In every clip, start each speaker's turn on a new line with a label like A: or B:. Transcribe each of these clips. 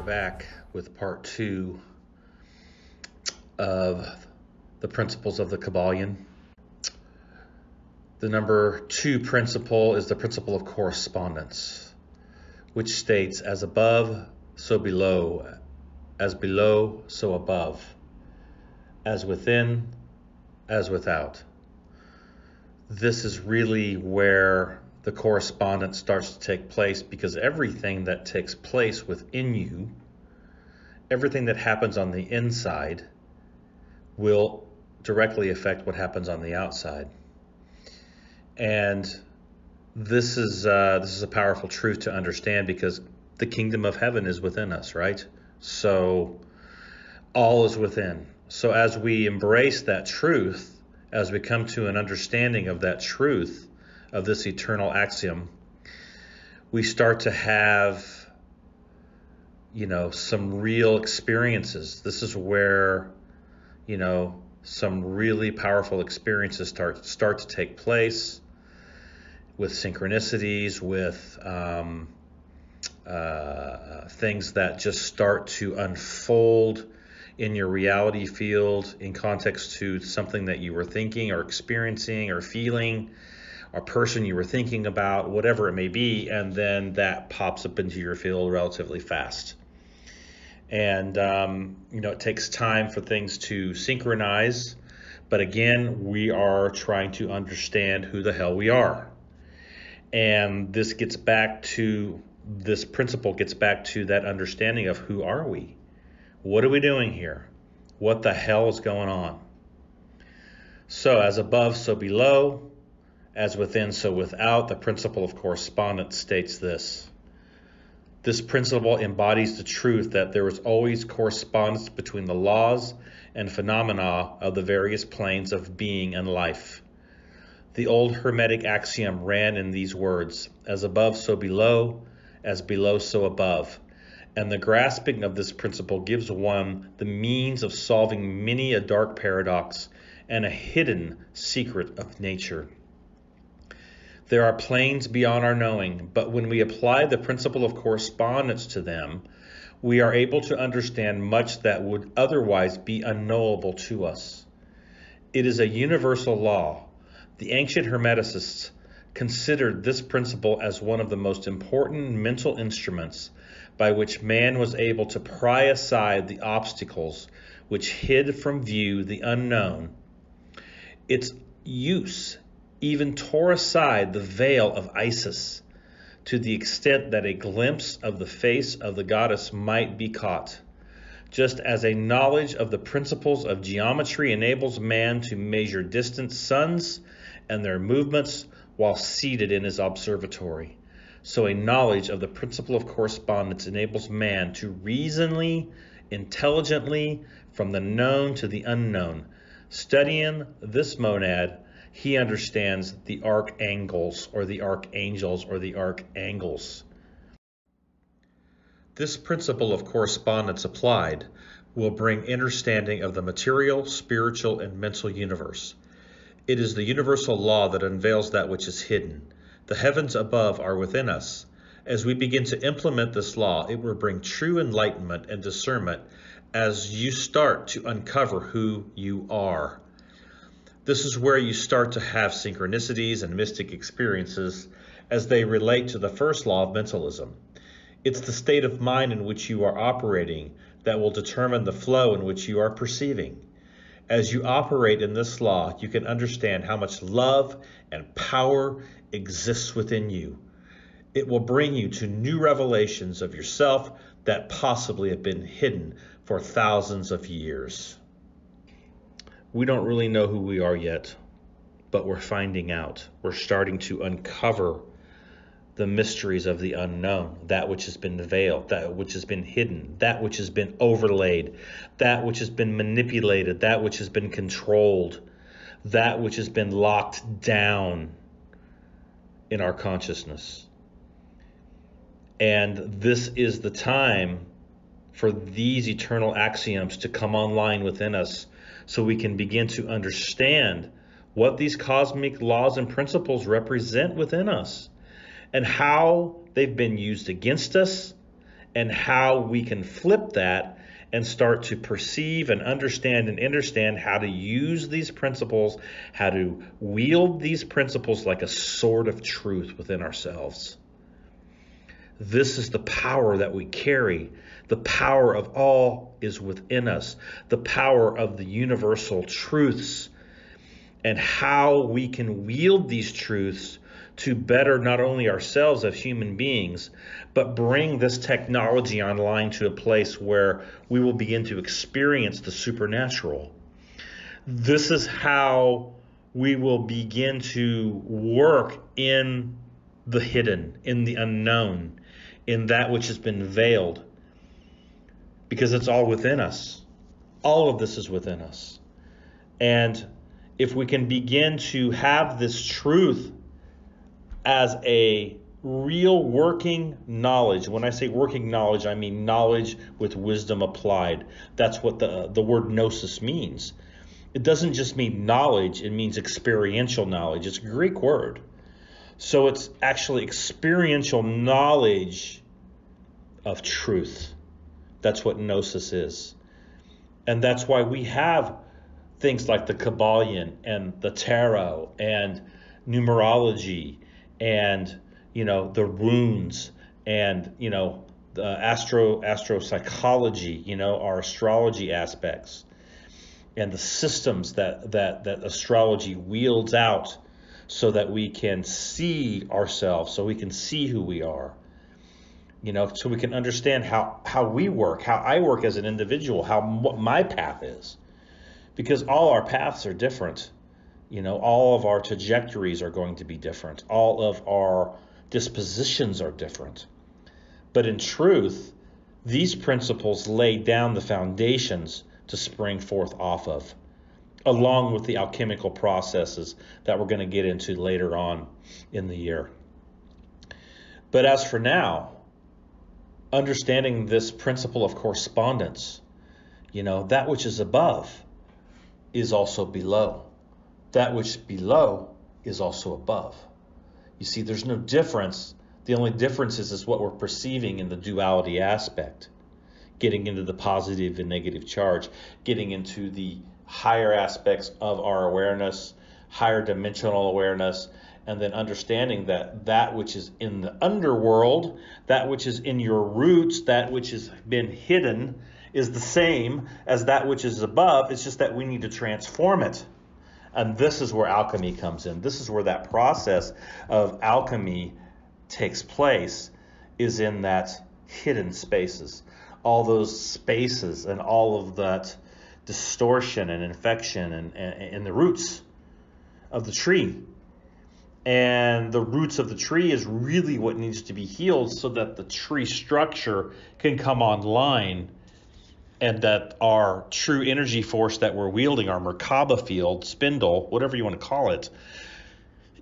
A: are back with part 2 of the principles of the Kybalion. The number 2 principle is the principle of correspondence, which states, as above, so below, as below, so above, as within, as without. This is really where the correspondence starts to take place, because everything that takes place within you, everything that happens on the inside, will directly affect what happens on the outside. And this is a powerful truth to understand, because the kingdom of heaven is within us, right? So all is within. So as we embrace that truth, as we come to an understanding of that truth, of this eternal axiom, we start to have, some real experiences. This is where, some really powerful experiences start to take place, with synchronicities, with things that just start to unfold in your reality field in context to something that you were thinking or experiencing or feeling, a person you were thinking about, whatever it may be, and then that pops up into your field relatively fast. And, it takes time for things to synchronize, but again, we are trying to understand who the hell we are. And this principle gets back to that understanding of who are we? What are we doing here? What the hell is going on? So as above, so below, as within, so without. The principle of correspondence states this. This principle embodies the truth that there is always correspondence between the laws and phenomena of the various planes of being and life. The old Hermetic axiom ran in these words: as above, so below, as below, so above. And the grasping of this principle gives one the means of solving many a dark paradox and a hidden secret of nature. There are planes beyond our knowing, but when we apply the principle of correspondence to them, we are able to understand much that would otherwise be unknowable to us. It is a universal law. The ancient Hermeticists considered this principle as one of the most important mental instruments by which man was able to pry aside the obstacles which hid from view the unknown. Its use even tore aside the veil of Isis, to the extent that a glimpse of the face of the goddess might be caught, just as a knowledge of the principles of geometry enables man to measure distant suns and their movements while seated in his observatory. So a knowledge of the principle of correspondence enables man to reasonably, intelligently, from the known to the unknown. Studying this monad, he understands the archangels or the archangels or the archangels. This principle of correspondence applied will bring understanding of the material, spiritual, and mental universe. It is the universal law that unveils that which is hidden. The heavens above are within us. As we begin to implement this law, it will bring true enlightenment and discernment as you start to uncover who you are. This is where you start to have synchronicities and mystic experiences as they relate to the first law of mentalism. It's the state of mind in which you are operating that will determine the flow in which you are perceiving. As you operate in this law, you can understand how much love and power exists within you. It will bring you to new revelations of yourself that possibly have been hidden for thousands of years. We don't really know who we are yet, but we're finding out. We're starting to uncover the mysteries of the unknown, that which has been veiled, that which has been hidden, that which has been overlaid, that which has been manipulated, that which has been controlled, that which has been locked down in our consciousness. And this is the time for these eternal axioms to come online within us, so we can begin to understand what these cosmic laws and principles represent within us, and how they've been used against us, and how we can flip that and start to perceive and understand how to use these principles, how to wield these principles like a sword of truth within ourselves. This is the power that we carry. The power of all is within us. The power of the universal truths, and how we can wield these truths to better not only ourselves as human beings, but bring this technology online to a place where we will begin to experience the supernatural. This is how we will begin to work in the hidden, in the unknown, in that which has been veiled, because it's all within us. All of this is within us. And if we can begin to have this truth as a real working knowledge. When I say working knowledge, I mean knowledge with wisdom applied. That's what the word gnosis means. It doesn't just mean knowledge, it means experiential knowledge. It's a Greek word. So it's actually experiential knowledge of truth. That's what gnosis is. And that's why we have things like the Kybalion and the tarot and numerology and the runes and the astropsychology, our astrology aspects, and the systems that astrology wields out so that we can see ourselves, so we can see who we are, so we can understand how we work, how I work as an individual, what my path is, because all our paths are different. All of our trajectories are going to be different. All of our dispositions are different. But in truth, these principles lay down the foundations to spring forth off of, along with the alchemical processes that we're going to get into later on in the year. But as for now, understanding this principle of correspondence, that which is above is also below. That which below is also above. You see, there's no difference. The only difference is what we're perceiving in the duality aspect, getting into the positive and negative charge, getting into the higher aspects of our awareness, higher dimensional awareness, and then understanding that which is in the underworld, that which is in your roots, that which has been hidden, is the same as that which is above. It's just that we need to transform it. And this is where alchemy comes in. This is where that process of alchemy takes place, is in that hidden spaces. All those spaces and all of that distortion and infection and the roots of the tree. And the roots of the tree is really what needs to be healed so that the tree structure can come online, and that our true energy force that we're wielding, our Merkaba field, spindle, whatever you want to call it,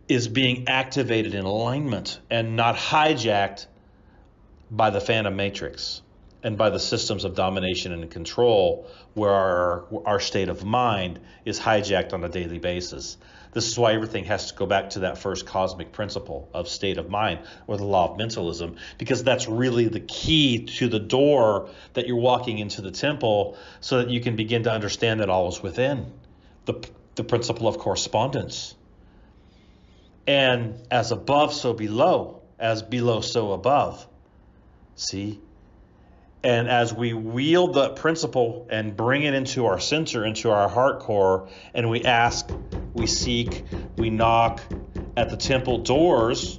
A: is being activated in alignment and not hijacked by the phantom matrix and by the systems of domination and control, where our state of mind is hijacked on a daily basis. This is why everything has to go back to that first cosmic principle of state of mind, or the law of mentalism, because that's really the key to the door that you're walking into the temple, so that you can begin to understand that all is within. The principle of correspondence. And as above, so below. As below, so above. See? And as we wield the principle and bring it into our center, into our heart core, and we ask, we seek, we knock at the temple doors,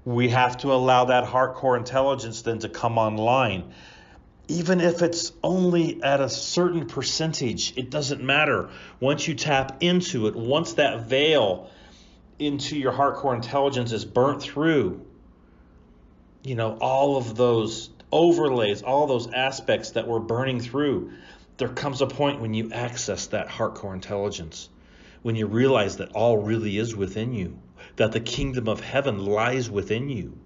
A: we have to allow that heart core intelligence then to come online. Even if it's only at a certain percentage, it doesn't matter. Once you tap into it, once that veil into your heart core intelligence is burnt through, all of those overlays, all those aspects that we're burning through, there comes a point when you access that heart core intelligence, when you realize that all really is within you, that the kingdom of heaven lies within you.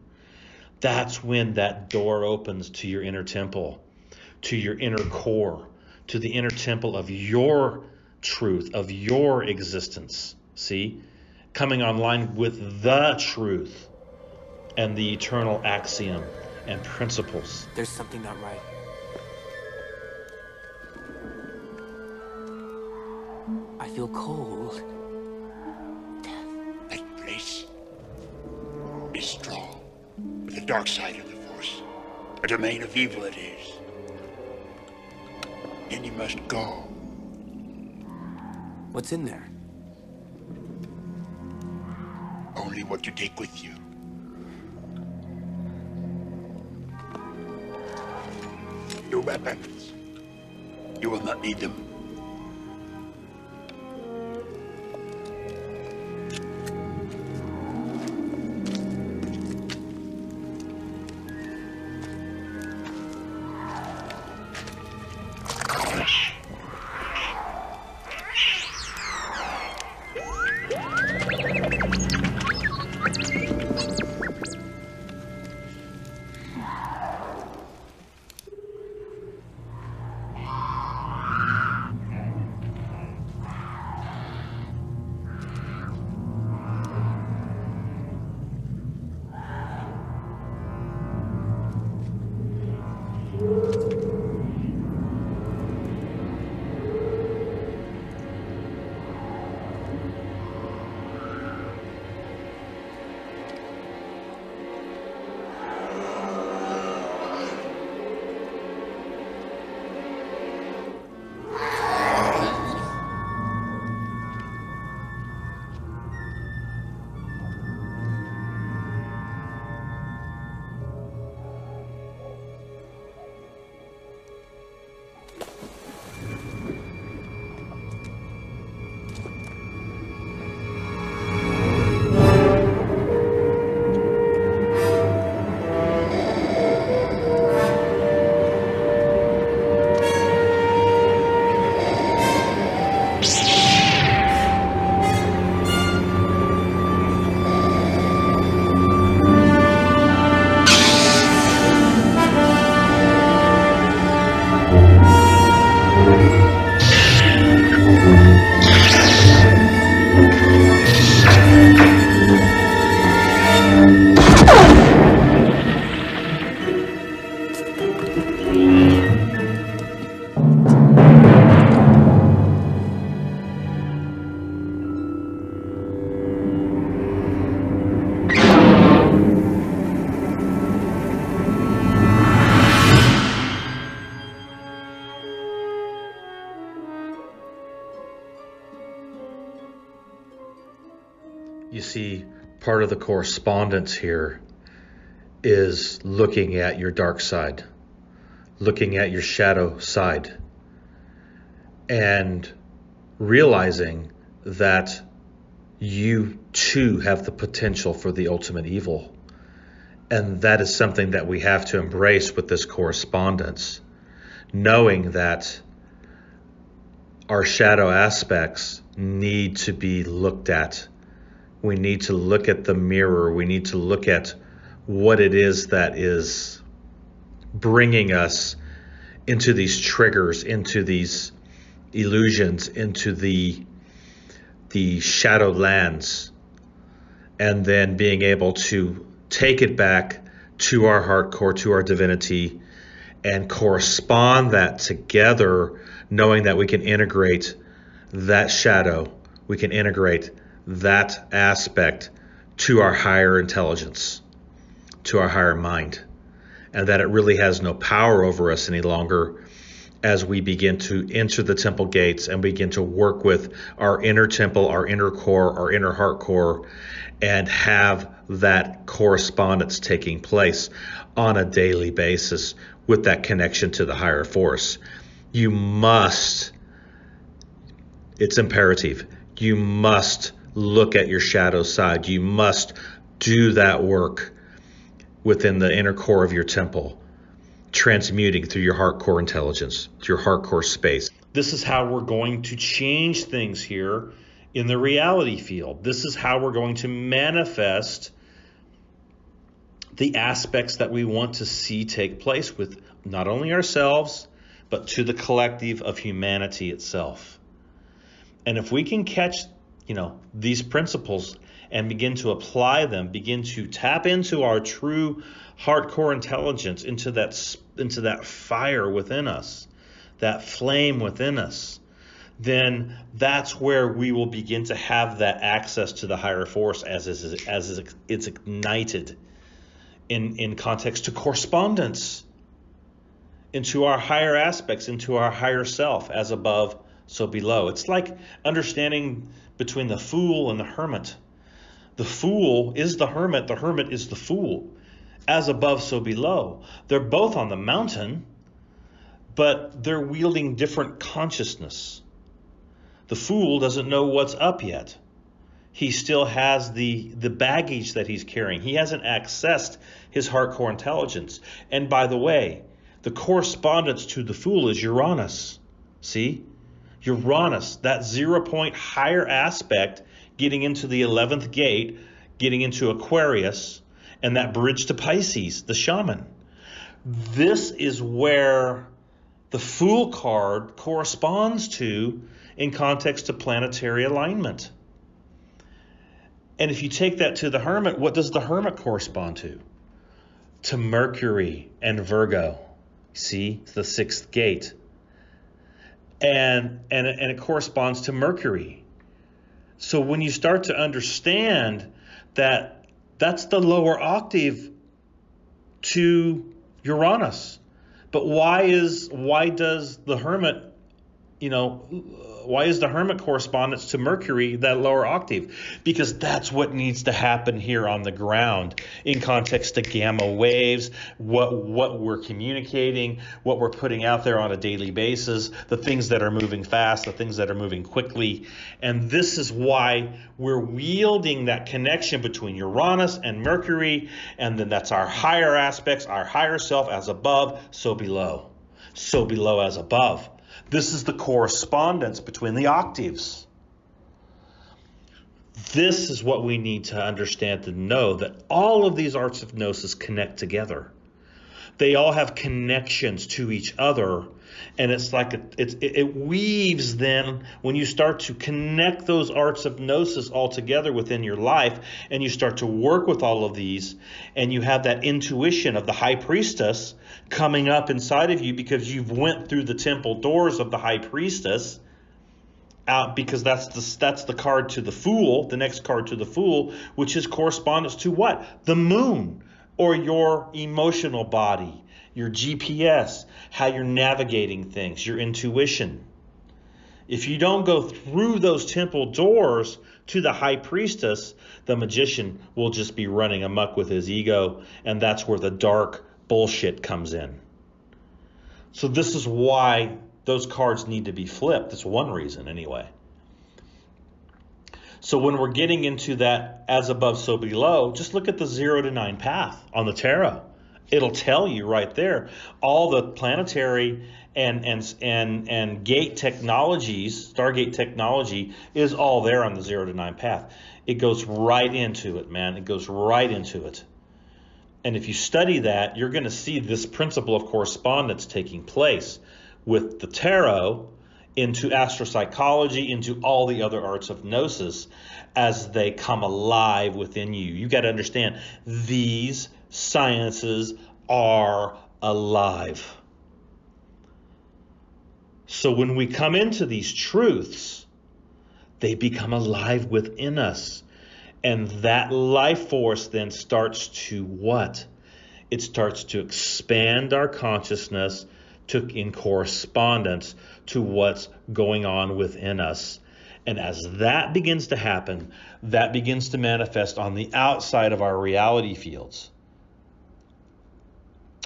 A: That's when that door opens to your inner temple, to your inner core, to the inner temple of your truth, of your existence. See? Coming online with the truth and the eternal axiom and principles.
B: There's something not right. I feel cold.
C: That place is strong. But the dark side of the Force, a domain of evil it is. And you must go.
B: What's in there?
C: Only what you take with you. Your weapons. You will not need them.
A: You see, part of the correspondence here is looking at your dark side, looking at your shadow side, and realizing that you too have the potential for the ultimate evil. And that is something that we have to embrace with this correspondence, knowing that our shadow aspects need to be looked at. We need to look at the mirror. We need to look at what it is that is bringing us into these triggers, into these illusions, into the shadow lands, and then being able to take it back to our heart core, to our divinity, and correspond that together, knowing that we can integrate that shadow, we can integrate that aspect to our higher intelligence, to our higher mind, and that it really has no power over us any longer as we begin to enter the temple gates and begin to work with our inner temple, our inner core, our inner heart core, and have that correspondence taking place on a daily basis with that connection to the higher force. You must, it's imperative, you must look at your shadow side. You must do that work within the inner core of your temple, transmuting through your heart core intelligence, to your heart core space. This is how we're going to change things here in the reality field. This is how we're going to manifest the aspects that we want to see take place with not only ourselves, but to the collective of humanity itself. And if we can catch, these principles and begin to apply them, begin to tap into our true heart core intelligence, into that fire within us, that flame within us, then that's where we will begin to have that access to the higher force as it's ignited in context to correspondence, into our higher aspects, into our higher self, as above, so below. It's like understanding between the fool and the hermit. The fool is the hermit is the fool. As above, so below. They're both on the mountain, but they're wielding different consciousness. The fool doesn't know what's up yet. He still has the baggage that he's carrying. He hasn't accessed his heart core intelligence. And by the way, the correspondence to the fool is Uranus. See? Uranus, that 0 point higher aspect, getting into the 11th gate, getting into Aquarius, and that bridge to Pisces, the shaman. This is where the Fool card corresponds to in context to planetary alignment. And if you take that to the Hermit, what does the Hermit correspond to? To Mercury and Virgo. See, it's the 6th gate. And it corresponds to Mercury. So when you start to understand that that's the lower octave to Uranus. But why does the Hermit, why is the Hermit correspondence to Mercury that lower octave? Because that's what needs to happen here on the ground in context to gamma waves, what we're communicating, what we're putting out there on a daily basis, the things that are moving fast, the things that are moving quickly. And this is why we're wielding that connection between Uranus and Mercury, and then that's our higher aspects, our higher self, as above, so below. So below as above. This is the correspondence between the octaves. This is what we need to understand, to know that all of these arts of gnosis connect together. They all have connections to each other, and it's like it weaves then when you start to connect those arts of gnosis all together within your life, and you start to work with all of these, and you have that intuition of the high priestess coming up inside of you because you've went through the temple doors of the high priestess out, because that's the card to the fool, the next card to the fool, which is correspondence to what? The moon, or your emotional body, your GPS, how you're navigating things, your intuition. If you don't go through those temple doors to the high priestess, the magician will just be running amok with his ego, and that's where the dark bullshit comes in. So this is why those cards need to be flipped. That's one reason anyway. So when we're getting into that as above, so below, just look at the 0 to 9 path on the tarot. It'll tell you right there all the planetary and gate technologies, Stargate technology is all there on the 0 to 9 path. It goes right into it, man. It goes right into it. And if you study that, you're going to see this principle of correspondence taking place with the tarot into astropsychology, into all the other arts of gnosis as they come alive within you. You got to understand, these sciences are alive. So when we come into these truths, they become alive within us. And that life force then starts to what? It starts to expand our consciousness in correspondence to what's going on within us. And as that begins to happen, that begins to manifest on the outside of our reality fields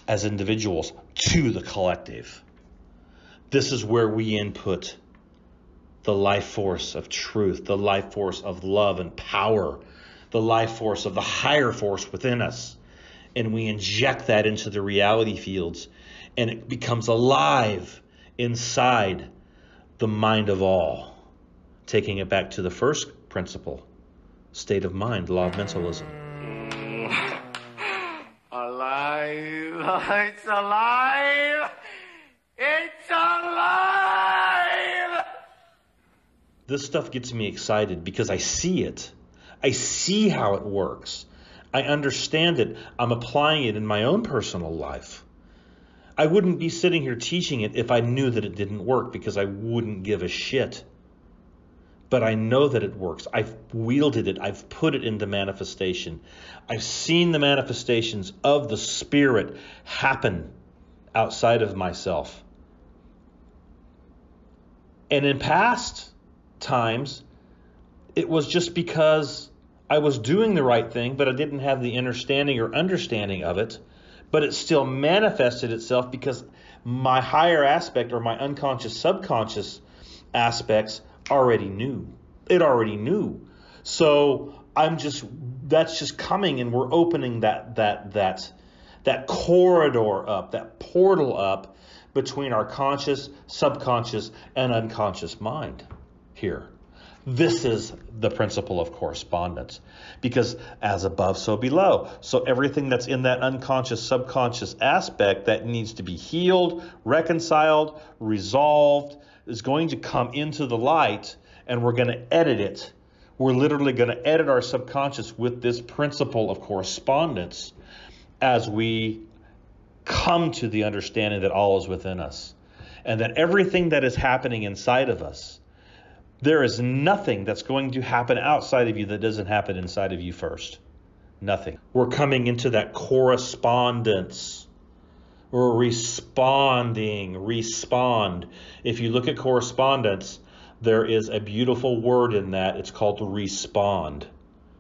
A: as individuals to the collective. This is where we input the life force of truth, the life force of love and power, the life force of the higher force within us. And we inject that into the reality fields, and it becomes alive inside the mind of all. Taking it back to the first principle, state of mind, law of mentalism.
D: Alive! It's alive! It's alive!
A: This stuff gets me excited because I see it. I see how it works. I understand it. I'm applying it in my own personal life. I wouldn't be sitting here teaching it if I knew that it didn't work, because I wouldn't give a shit. But I know that it works. I've wielded it. I've put it into manifestation. I've seen the manifestations of the Spirit happen outside of myself. And in past times, it was just because I was doing the right thing, but I didn't have the understanding of it. But it still manifested itself because my higher aspect, or my unconscious, subconscious aspects already knew. It already knew. So that's just coming, and we're opening that corridor up, that portal up between our conscious, subconscious, and unconscious mind here. This is the principle of correspondence, because as above, so below. So everything that's in that unconscious, subconscious aspect that needs to be healed, reconciled, resolved, is going to come into the light, and we're going to edit it. We're literally going to edit our subconscious with this principle of correspondence as we come to the understanding that all is within us, and that everything that is happening inside of us, there is nothing that's going to happen outside of you that doesn't happen inside of you first. Nothing. We're coming into that correspondence. We're responding. Respond. If you look at correspondence, there is a beautiful word in that. It's called respond.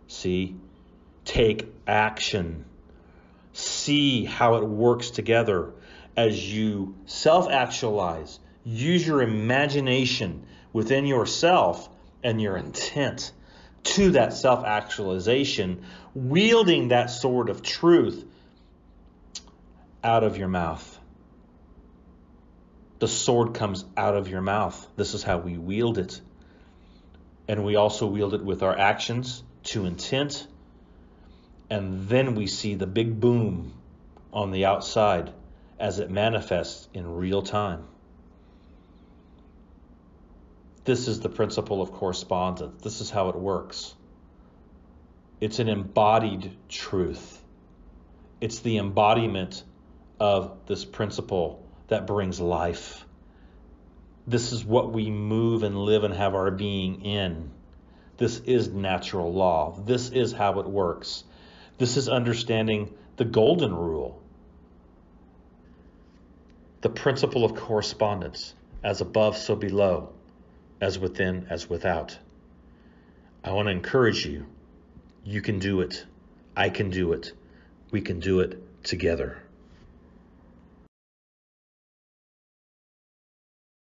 A: See? Take action. See how it works together as you self-actualize. Use your imagination within yourself and your intent to that self-actualization, wielding that sword of truth out of your mouth. The sword comes out of your mouth. This is how we wield it. And we also wield it with our actions to intent. And then we see the big boom on the outside as it manifests in real time. This is the principle of correspondence. This is how it works. It's an embodied truth. It's the embodiment of this principle that brings life. This is what we move and live and have our being in. This is natural law. This is how it works. This is understanding the golden rule. The principle of correspondence. As above, so below. As within, as without. I want to encourage you. You can do it. I can do it. We can do it together.